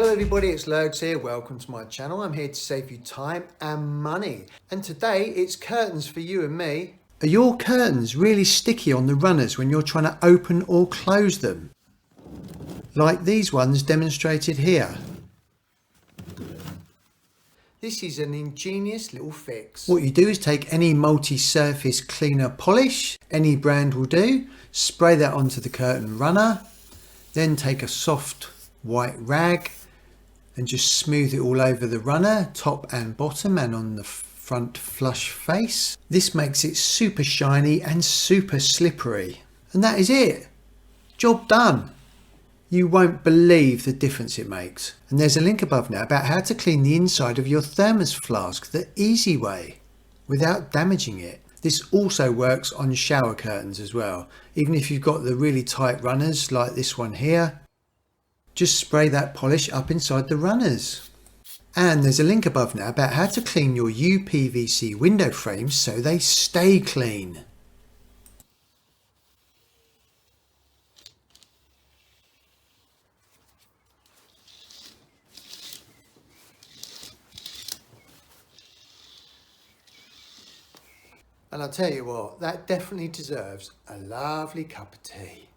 Hello everybody, it's Lurgs here. Welcome to my channel. I'm here to save you time and money. And today it's curtains for you and me. Are your curtains really sticky on the runners when you're trying to open or close them? Like these ones demonstrated here. This is an ingenious little fix. What you do is take any multi-surface cleaner polish, any brand will do, spray that onto the curtain runner, then take a soft white rag and just smooth it all over the runner, top and bottom, and on the front flush face. This makes it super shiny and super slippery. And that is it. Job done. You won't believe the difference it makes. And there's a link above now about how to clean the inside of your thermos flask the easy way without damaging it. This also works on shower curtains as well. Even if you've got the really tight runners like this one here, just spray that polish up inside the runners. And there's a link above now about how to clean your UPVC window frames so they stay clean. And I'll tell you what, that definitely deserves a lovely cup of tea.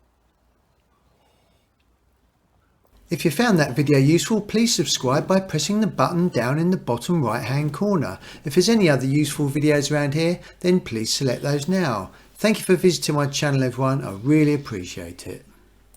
If you found that video useful, please subscribe by pressing the button down in the bottom right hand corner. If there's any other useful videos around here, then please select those now. Thank you for visiting my channel everyone, I really appreciate it.